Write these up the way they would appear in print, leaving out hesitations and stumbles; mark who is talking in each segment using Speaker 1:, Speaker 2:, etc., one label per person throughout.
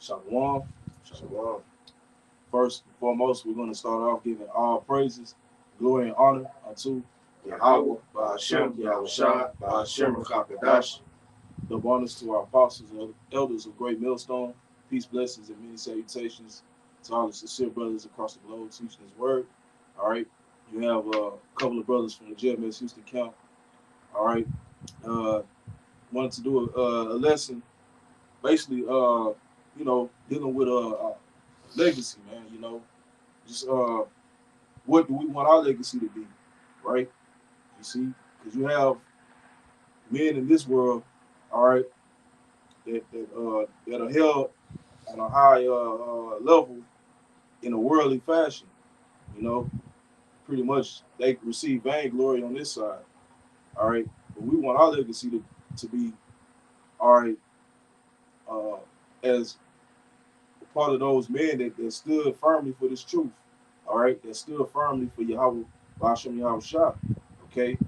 Speaker 1: Shalom.
Speaker 2: Shalom.
Speaker 1: First and foremost, we're going to start off giving all praises, glory, and honor unto
Speaker 2: Yahweh,
Speaker 1: Yahweh,
Speaker 2: Ba'ashem,
Speaker 1: Yahushua,
Speaker 2: Yahushua, Ba'ashem, Rakakadash.
Speaker 1: Double honors to our apostles and elders of Great Millstone. Peace, blessings, and many salutations to all the sincere brothers across the globe teaching His word. All right. You have a couple of brothers from the JMS Houston camp. All right. Wanted to do a lesson, basically, dealing with legacy, man. Just what do we want our legacy to be, right? You see, because you have men in this world, all right, that are held on a high level in a worldly fashion. You know, pretty much they receive vainglory on this side, all right. But we want our legacy to be, all right, uh, as a part of those men that stood firmly for this truth, all right, that stood firmly for Yahweh, Ba'ashem Yahweh Shah, okay.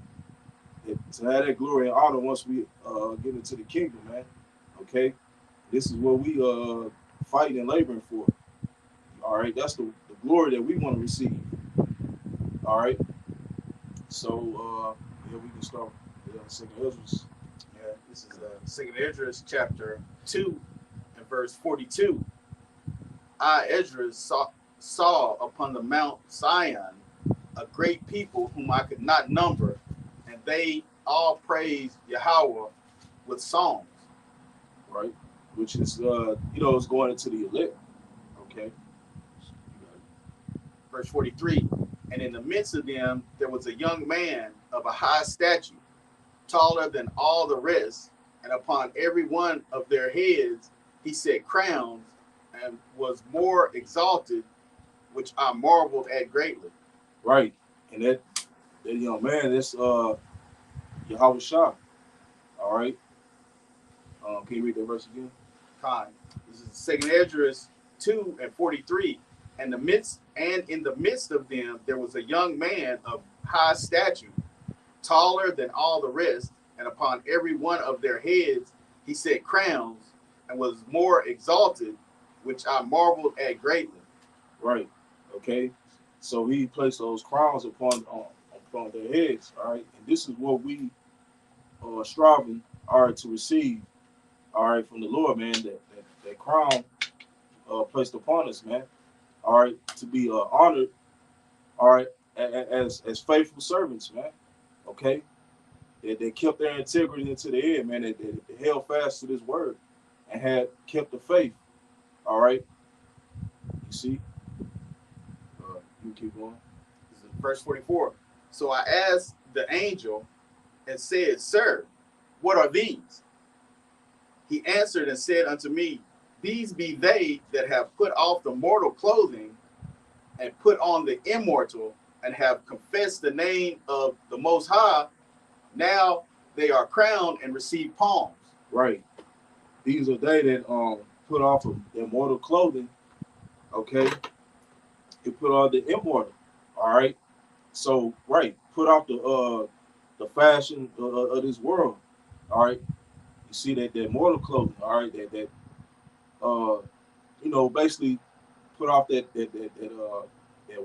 Speaker 1: To have that glory and honor once we get into the kingdom, man. Okay, this is what we fighting and laboring for. All right, that's the glory that we want to receive. All right, so yeah, we can start with Second Esdras.
Speaker 2: Yeah, this is Second Esdras chapter 2 and verse 42. I, Esdras, saw upon the Mount Zion a great people whom I could not number, and they all praised Yahweh with songs.
Speaker 1: Right, which is it's going into the elect. Okay,
Speaker 2: Verse 43. And in the midst of them there was a young man of a high stature, taller than all the rest, and upon every one of their heads he set crowns, and was more exalted, which I marveled at greatly.
Speaker 1: right, and that young man, that's Yahweh Shah. All right, can you read that verse again?
Speaker 2: Time. This is Second Esdras 2 and 43. And in the midst of them there was a young man of high stature, taller than all the rest, and upon every one of their heads he set crowns, and was more exalted, which I marveled at greatly.
Speaker 1: Right. Okay. So he placed those crowns upon their heads. All right. And this is what we are striving, all right, to receive, all right, from the Lord, man. That crown placed upon us, man. All right, to be honored, all right, as faithful servants, man. Okay. They kept their integrity into the end, man. They held fast to this word and had kept the faith. All right. You see. You keep going.
Speaker 2: This is verse 44. So I asked the angel and said, Sir, what are these? He answered and said unto me, These be they that have put off the mortal clothing and put on the immortal, and have confessed the name of the Most High. Now they are crowned and receive palms.
Speaker 1: Right. These are they that put off of their mortal clothing. Okay. They put on the immortal. All right. So right, put off the fashion of this world. All right. You see that mortal clothing. All right. Basically put off that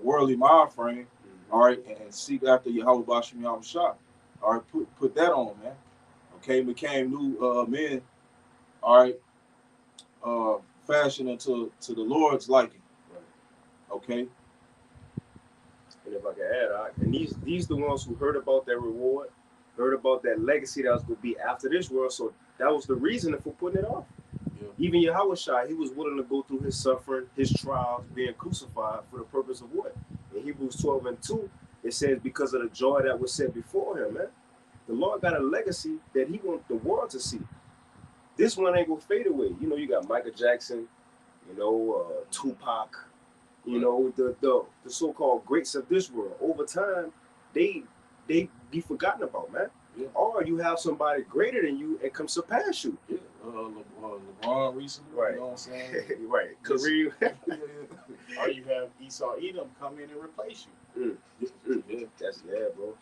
Speaker 1: worldly mind frame. All right, and seek after Yahweh Ba'ashem Yahweh Shah. All right, put that on, man. Okay, became new men. All right, fashioned to the Lord's liking. Right. Okay.
Speaker 3: And if I can add, and these the ones who heard about that reward, heard about that legacy that was going to be after this world. So that was the reason for putting it off. Yeah. Even Yahweh Shai, he was willing to go through his suffering, his trials, being crucified for the purpose of what? In Hebrews 12 and 2, it says because of the joy that was set before him, man. The Lord got a legacy that he wants the world to see. This one ain't going to fade away. You know, you got Michael Jackson, Tupac, the so-called greats of this world. Over time, they be forgotten about, man. Yeah. Or you have somebody greater than you and come surpass you.
Speaker 1: Yeah. LeBron recently,
Speaker 3: right?
Speaker 1: You know what I'm saying?
Speaker 3: Right. Kareem.
Speaker 2: Or you have Esau Edom come in and replace you.
Speaker 1: Yeah.
Speaker 3: That's bro.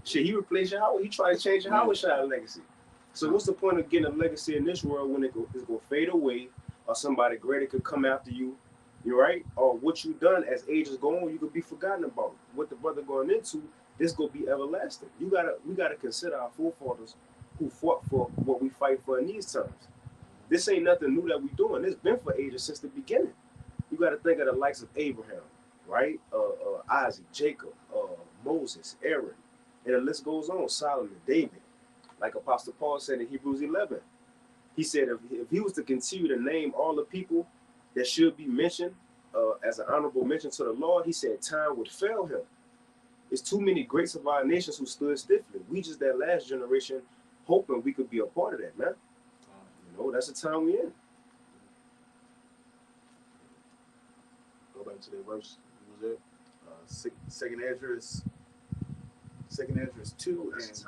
Speaker 3: Shit, he replaced Yahweh. He tried to change Yahweh Shai legacy. So what's the point of getting a legacy in this world when it's gonna fade away? or somebody greater could come after you. You're right. Or what you done as ages go on, you could be forgotten about. What the brother going into, this gonna be everlasting. We gotta consider our forefathers who fought for what we fight for in these times. This ain't nothing new that we doing. It's been for ages since the beginning. You got to think of the likes of Abraham, right? Isaac, Jacob, Moses, Aaron, and the list goes on. Solomon, David, like Apostle Paul said in Hebrews 11. He said if he was to continue to name all the people that should be mentioned as an honorable mention to the Lord, he said time would fail him. It's too many greats of our nations who stood stiffly. We just that last generation hoping we could be a part of that, man. You know, that's the time we in.
Speaker 1: Go back to that verse. What was that?
Speaker 2: Second Esdras 2 and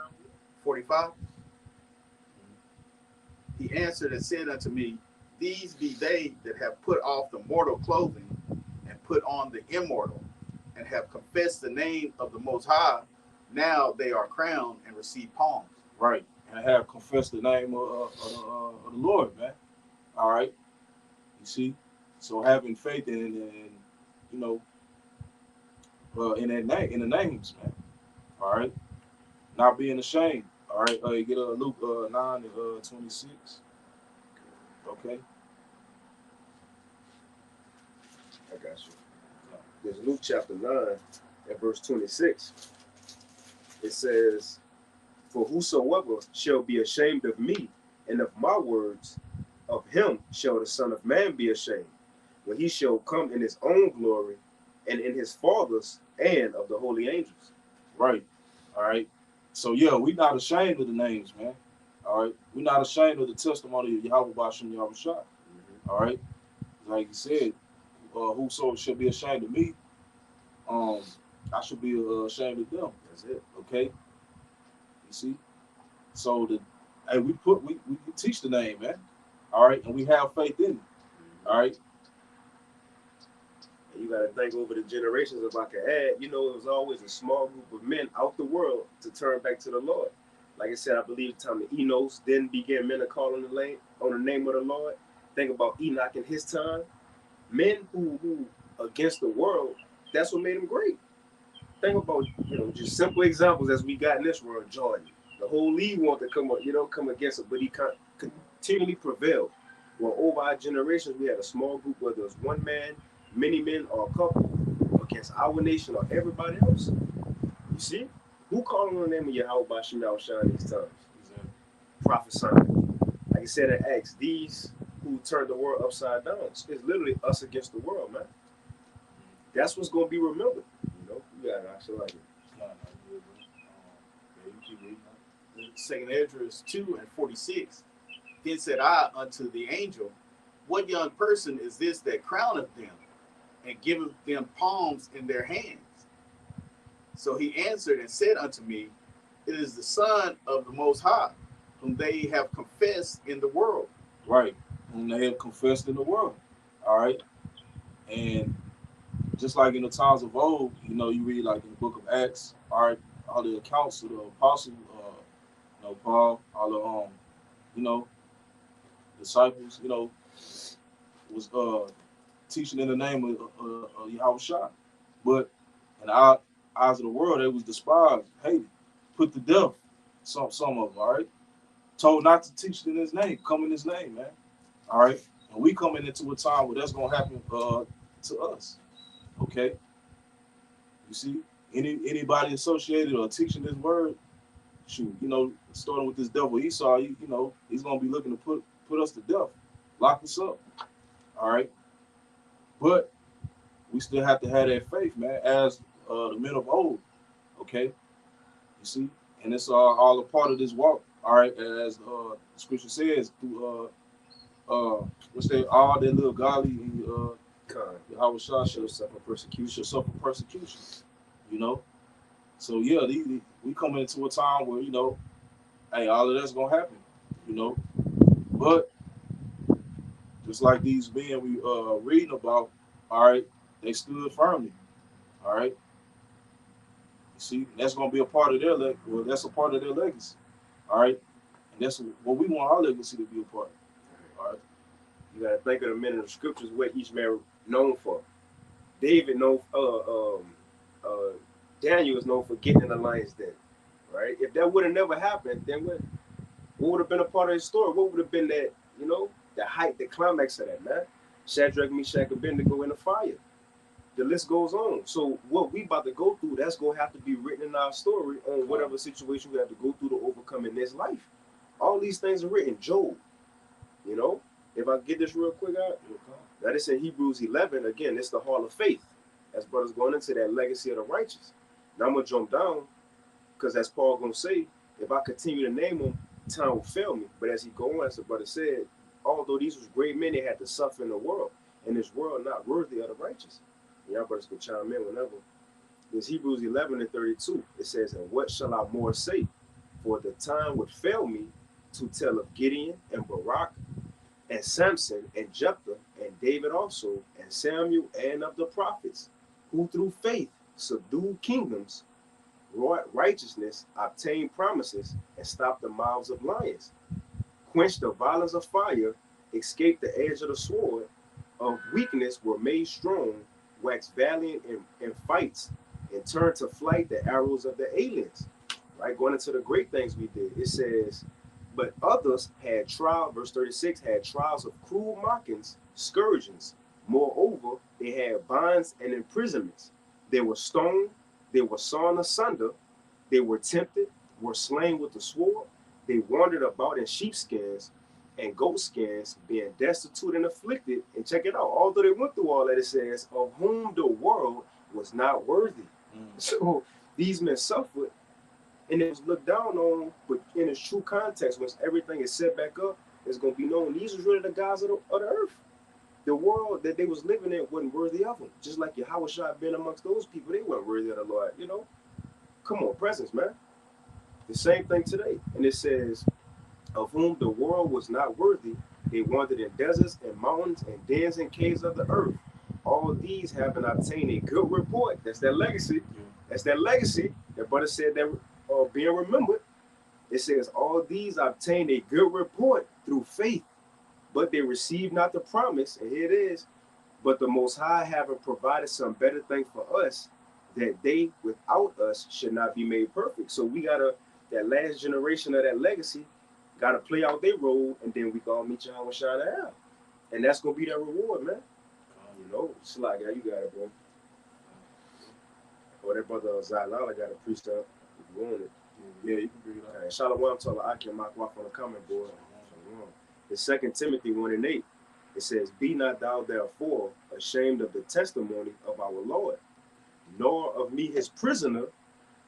Speaker 2: 45. He answered and said unto me, these be they that have put off the mortal clothing and put on the immortal, and have confessed the name of the Most High. Now they are crowned and receive palms.
Speaker 1: Right. And have confessed the name of the Lord, man. All right. You see? So having faith in you know, in that name, in the names, man. All right. Not being ashamed. All right. You get Luke 9 and 26. Okay.
Speaker 3: I got you. There's Luke chapter 9 and verse 26. It says, for whosoever shall be ashamed of me and of my words, of him shall the Son of Man be ashamed, when he shall come in his own glory and in his Father's and of the holy angels.
Speaker 1: Right. All right. So yeah, we're not ashamed of the names, man. All right. We're not ashamed of the testimony of Yahweh Bashem Yahweh Shai. All right. Like you said, whoso should be ashamed of me, I should be ashamed of them.
Speaker 3: That's it.
Speaker 1: Okay. You see? So we teach the name, man. All right, and we have faith in it. All right.
Speaker 3: And you got to think over the generations. If I could add, you know, it was always a small group of men out the world to turn back to the Lord. Like I said, I believe the time the Enos then began men to call on the name of the Lord. Think about Enoch in his time. Men who against the world, that's what made him great. Think about, you know, just simple examples as we got in this world. Jordan, the whole league wanted to come against it, but he continually prevailed. Well, over our generations, we had a small group, whether it's one man, many men, or a couple, against our nation or everybody else. You see, who calling on the name of Yahweh Bashem Yahweh Shai in these times? Prophet Simon. Like I said in Acts, these who turned the world upside down. It's literally us against the world, man. That's what's going to be remembered. You know, you got to actually like it.
Speaker 2: Second Esdras 2 and 46. Then said I unto the angel, what young person is this that crowneth them and giveth them palms in their hands? So he answered and said unto me, it is the Son of the Most High, whom they have confessed in the world.
Speaker 1: Right. Whom they have confessed in the world. All right. And just like in the times of old, you know, you read like in the book of Acts, all right, all the accounts of the apostles, you know, Paul, all the you know, disciples, you know, was teaching in the name of Yahweh Shai. But in the eyes of the world, they was despised, hated, put to death. Some of them, all right. Told not to teach in his name, come in his name, man. All right. And we coming into a time where that's gonna happen to us. Okay. You see, anybody associated or teaching this word, shoot, you know, starting with this devil Esau, you know, he's gonna be looking to put us to death, lock us up. All right. But we still have to have that faith, man, as the men of old. Okay. You see, and it's all a part of this walk. All right, as the scripture says, through what's that? All that little godly Yahweh Shai shall suffer persecution. You know, so yeah, we coming into a time where, you know, hey, all of that's gonna happen. You know, but just like these men we reading about, all right, they stood firmly. All right, you see, that's gonna be a part of their that's a part of their legacy. All right, and that's what we want our legacy to be a part of. All right.
Speaker 3: You gotta think of the men in the scriptures what each man known for. David known uh Daniel is known for getting in the lion's den. Right? If that would have never happened, then what would have been a part of his story? What would have been that, the height, the climax of that, man? Shadrach, Meshach, and Abednego in the fire. The list goes on. So what we about to go through, that's gonna have to be written in our story on whatever situation we have to go through to overcome in this life. All these things are written. Job, you know. If I get this real quick out, that is in Hebrews 11. Again, it's the hall of faith. As brothers going into that legacy of the righteous. Now I'm gonna jump down because as Paul gonna say, if I continue to name them, time will fail me. But as he go on, as the brother said, although these was great men, they had to suffer in the world, and this world not worthy of the righteous. Y'all brothers can chime in whenever. It's Hebrews 11 and 32. It says, and what shall I more say? For the time would fail me to tell of Gideon and Barak and Samson and Jephthah and David also and Samuel and of the prophets, who through faith subdued kingdoms, wrought righteousness, obtained promises, and stopped the mouths of lions, quenched the violence of fire, escaped the edge of the sword, of weakness were made strong, waxed valiant in fights, and turned to flight the arrows of the aliens. Right, going into the great things we did. It says, but others had trial, verse 36, had trials of cruel mockings, scourgings. Moreover, they had bonds and imprisonments. They were stoned, they were sawn asunder, they were tempted, were slain with the sword. They wandered about in sheepskins and goatskins, being destitute and afflicted. And check it out, although they went through all that, it says, of whom the world was not worthy. So these men suffered, and it was looked down on, but in its true context, once everything is set back up, it's going to be known these was really the gods of the earth. The world that they was living in wasn't worthy of them. Just like Yahweh Shah been amongst those people, they weren't worthy of the Lord, Come on, presence, man. The same thing today. And it says, of whom the world was not worthy, they wandered in deserts and mountains and dens and caves of the earth. All these having obtained a good report. That's that legacy. That's that legacy. That brother said that being remembered. It says, all these obtained a good report through faith, but they received not the promise. And here it is. But the Most High having provided some better thing for us, that they without us should not be made perfect. So we gotta, that last generation of that legacy, gotta play out their role, and then we gonna meet Yahweh Shine out. And that's gonna be that reward, man. It's like, yeah, you got it, bro. Or that brother Zalala got a precept if you want it.
Speaker 1: Yeah, you can bring it up.
Speaker 3: Right. Shalom to Akim Makwaf on the comment board. It's 2 Timothy 1 and 8. It says, be not thou therefore ashamed of the testimony of our Lord, nor of me his prisoner,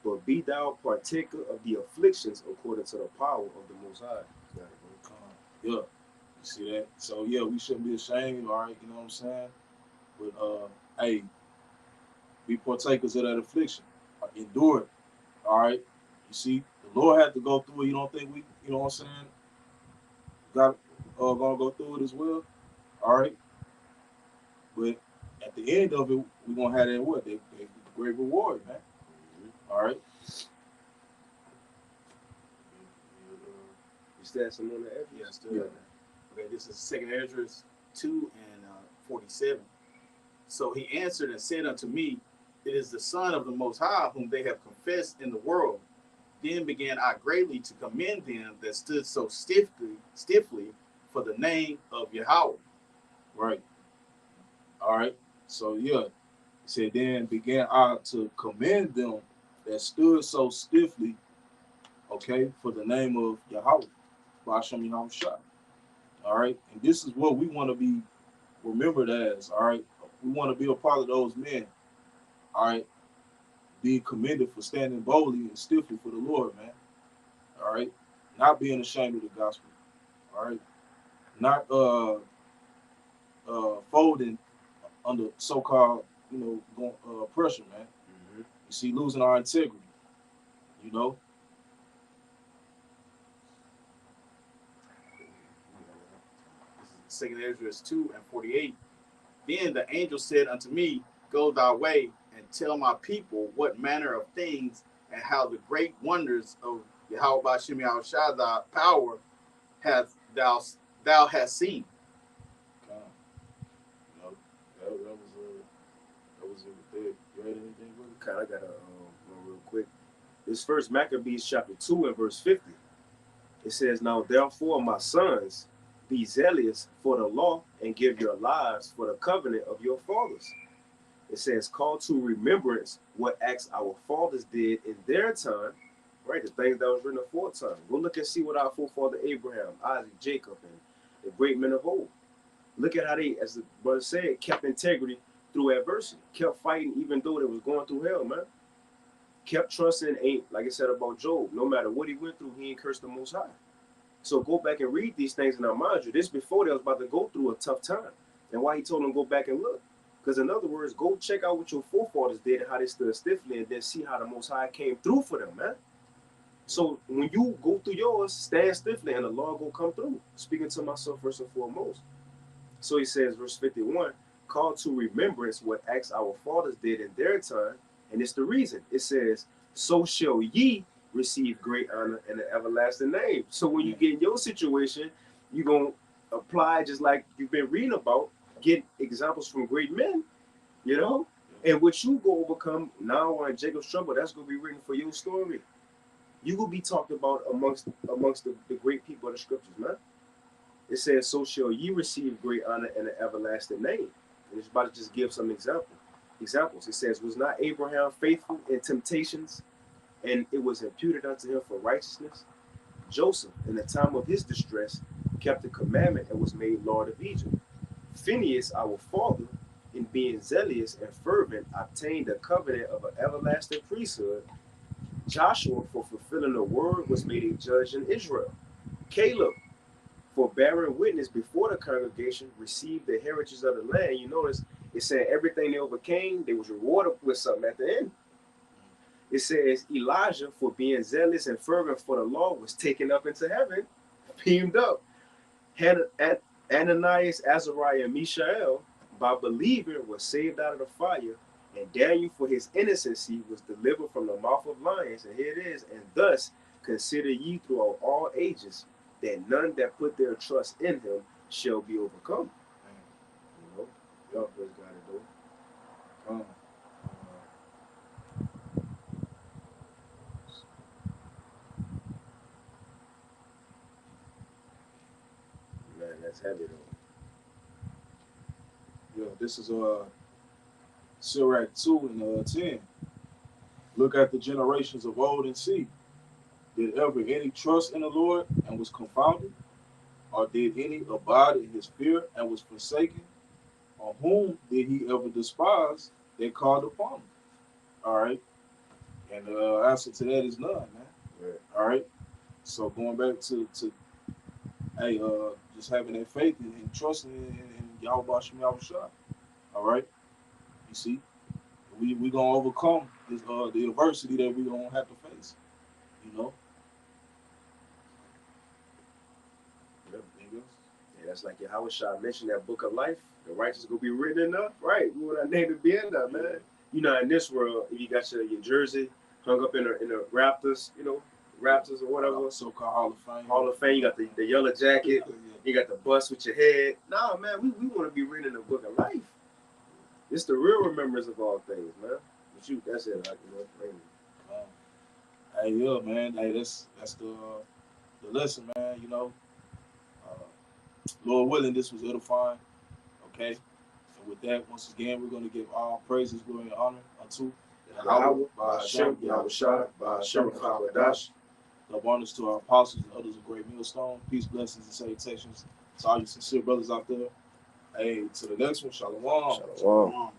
Speaker 3: but be thou partaker of the afflictions according to the power of the Most High.
Speaker 1: Yeah, you see that? So yeah, we shouldn't be ashamed, all right, you know what I'm saying? But hey, be partakers of that affliction. Endure it. All right. You see, the Lord had to go through it. You don't think we, you know what I'm saying? Got gonna go through it as well. All right. But at the end of it, we're gonna have that what? The great reward, man. All right.
Speaker 3: You still have some on the edge?
Speaker 2: Yeah, still. Yeah. Okay, this is 2 Esdras 2 and 47. So he answered and said unto me, it is the Son of the Most High whom they have confessed in the world. Then began I greatly to commend them that stood so stiffly for the name of Yahweh.
Speaker 1: Right. All right. So yeah, he said, then began I to commend them that stood so stiffly, okay, for the name of Yahweh, Ba'ashem Yahweh Shah. All right. And this is what we want to be remembered as. All right. We want to be a part of those men. All right. Being commended for standing boldly and stiffly for the Lord, man. All right. Not being ashamed of the gospel. All right. Not folding under so-called, pressure, man. Mm-hmm. You see, losing our integrity. You know.
Speaker 2: This is 2 Esdras 2 and 48. Then the angel said unto me, go thy way and tell my people what manner of things and how the great wonders of Yahweh Ba'ashem Yahushua thy power thou hast seen.
Speaker 3: kind of got one real quick. This first Maccabees chapter 2 and verse 50. It says, "Now therefore, my sons, be zealous for the law and give your lives for the covenant of your fathers." It says, "Call to remembrance what acts our fathers did in their time," right? The things that was written aforetime. Go look and see what our forefather Abraham, Isaac, Jacob, and the great men of old. Look at how they, as the brother said, kept integrity through adversity, kept fighting even though they was going through hell, man. Kept trusting, ain't like I said about Job, no matter what he went through, he ain't cursed the Most High. So go back and read these things, and now mind you, this before they was about to go through a tough time. And why he told them go back and look. Because in other words, go check out what your forefathers did and how they stood stiffly, and then see how the Most High came through for them, man. So when you go through yours, stand stiffly, and the Lord will come through. Speaking to myself first and foremost. So he says, verse 51, "Call to remembrance what acts our fathers did in their time," and it's the reason. It says, "So shall ye receive great honor and an everlasting name." So when you get in your situation, you're going to apply just like you've been reading about, get examples from great men, you know, and what you go overcome now in Jacob's trouble, that's going to be written for your story. You will be talked about amongst the great people of the scriptures, man. It says, "So shall ye receive great honor and an everlasting name." And it's about to just give some examples. It says, "Was not Abraham faithful in temptations, and it was imputed unto him for righteousness? Joseph, in the time of his distress, kept the commandment and was made Lord of Egypt. Phineas, our father, in being zealous and fervent, obtained the covenant of an everlasting priesthood. Joshua, for fulfilling the word, was made a judge in Israel. Caleb, for bearing witness before the congregation, received the heritage of the land." You notice it said everything they overcame, they was rewarded with something at the end. It says Elijah, for being zealous and fervent for the law, was taken up into heaven, beamed up. Ananias, Azariah, and Mishael, by believing, was saved out of the fire. And Daniel, for his innocency, was delivered from the mouth of lions. And here it is. "And thus consider ye throughout all ages that none that put their trust in him shall be overcome." You know, y'all praise God to do. Man, that's heavy though.
Speaker 1: Yeah, this is Sirach 2 and 10. "Look at the generations of old and see, did ever any trust in the Lord and was confounded? Or did any abide in his fear and was forsaken? Or whom did he ever despise that called upon him?" All right. And the answer to that is none, man.
Speaker 3: Right.
Speaker 1: All right. So going back to hey, just having that faith and trusting in Yahweh Shem Yahushua. All right. You see, we gonna overcome this the adversity that we gonna have to face. You know.
Speaker 3: Yeah, that's like Yahushua mentioned that book of life. The righteous gonna be written enough, right? We want our name to be in there, man. You know, in this world, if you got your jersey hung up in the Raptors, you know, Raptors or whatever,
Speaker 1: so-called Hall of Fame.
Speaker 3: Hall of Fame, you got the yellow jacket, you got the bus with your head. Nah, man, we want to be written in the book of life. It's the real remembrance of all things, man. But you, that's it.
Speaker 1: Hey, yeah, man. Hey, that's the lesson, man. You know, Lord willing, this was edifying. Okay. And with that, once again, we're going to give all praises, glory, and honor unto
Speaker 3: Yahweh, Ba'ashem, Yahushua, Ba'ashem, Chawadash.
Speaker 1: Love honors to our apostles and others of great millstone. Peace, blessings, and salutations to all you sincere brothers out there. Hey, to the next one, Shalom.
Speaker 3: Shalom.